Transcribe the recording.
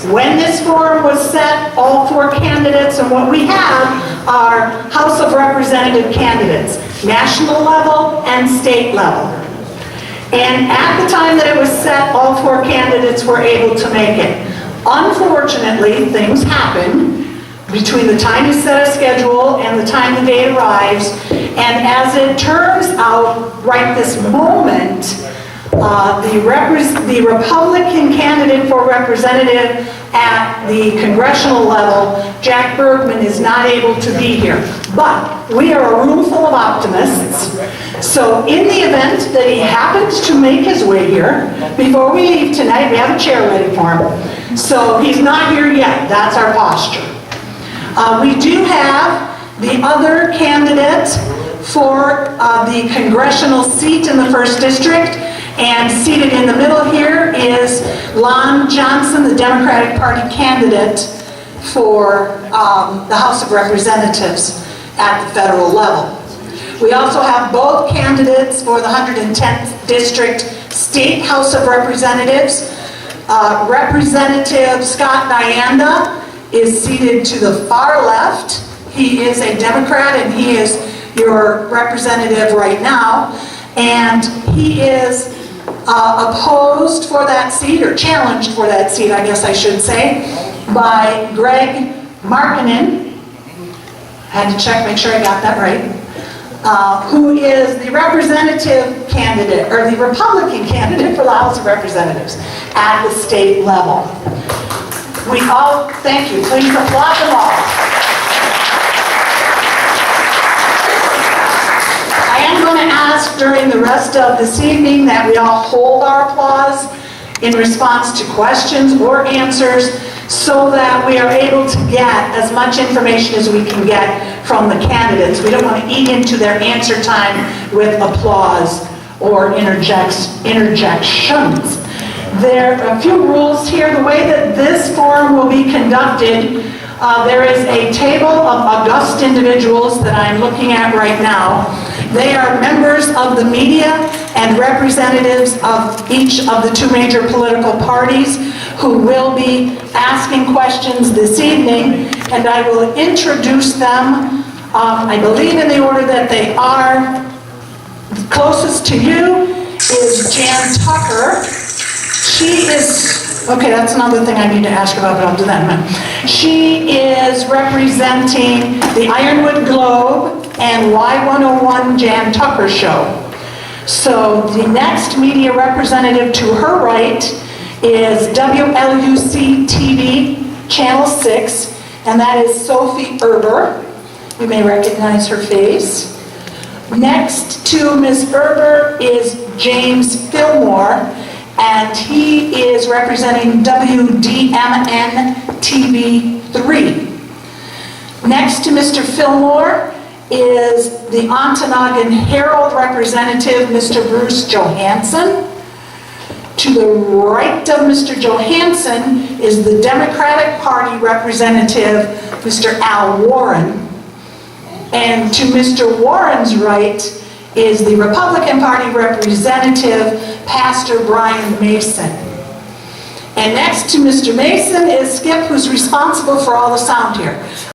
When this forum was set, all 4 candidates, and what we have are House of Representative candidates, national level and state level. And at the time that it was set, all 4 candidates were able to make it. Unfortunately, things happen between the time you set a schedule and the time the date arrives, and as it turns out, right this moment, the Republican candidate for representative at the congressional level, Jack Bergman, is not able to be here. But we are a room full of optimists, so in the event that he happens to make his way here, before we leave tonight, we have a chair ready for him. So he's not here yet, that's our posture. We do have the other candidate for the congressional seat in the 1st District, and seated in the middle here is Lon Johnson, the Democratic Party candidate for the House of Representatives at the federal level. We also have both candidates for the 110th District State House of Representatives. Representative Scott Nyanda is seated to the far left. He is a Democrat and he is your representative right now. And he is opposed for that seat, or challenged for that seat, I guess I should say, by Greg Markkinen. Had to check, make sure I got that right. Who is the representative candidate, or the Republican candidate for the House of Representatives at the state level. We all, thank you, please applaud them all. I am going to ask during the rest of this evening that we all hold our applause in response to questions or answers, so that we are able to get as much information as we can get from the candidates. We don't want to eat into their answer time with applause or interjections. There are a few rules here. The way that this forum will be conducted, there is a table of august individuals that I'm looking at right now. They are members of the media and representatives of each of the 2 major political parties who will be asking questions this evening, and I will introduce them, I believe in the order that they are. Closest to you is Jan Tucker. She is, okay, that's another thing I need to ask about, but I'll do that in a minute. She is representing the Ironwood Globe and Y101 Jan Tucker Show. So the next media representative to her right is WLUC TV, Channel 6, and that is Sophie Erber. You may recognize her face. Next to Ms. Erber is James Fillmore, and he is representing WDMN TV 3. Next to Mr. Fillmore is the Ontonagon Herald representative, Mr. Bruce Johansson. To the right of Mr. Johansson is the Democratic Party representative, Mr. Al Warren. And to Mr. Warren's right is the Republican Party representative, Pastor Brian Mason. And next to Mr. Mason is Skip, who's responsible for all the sound here.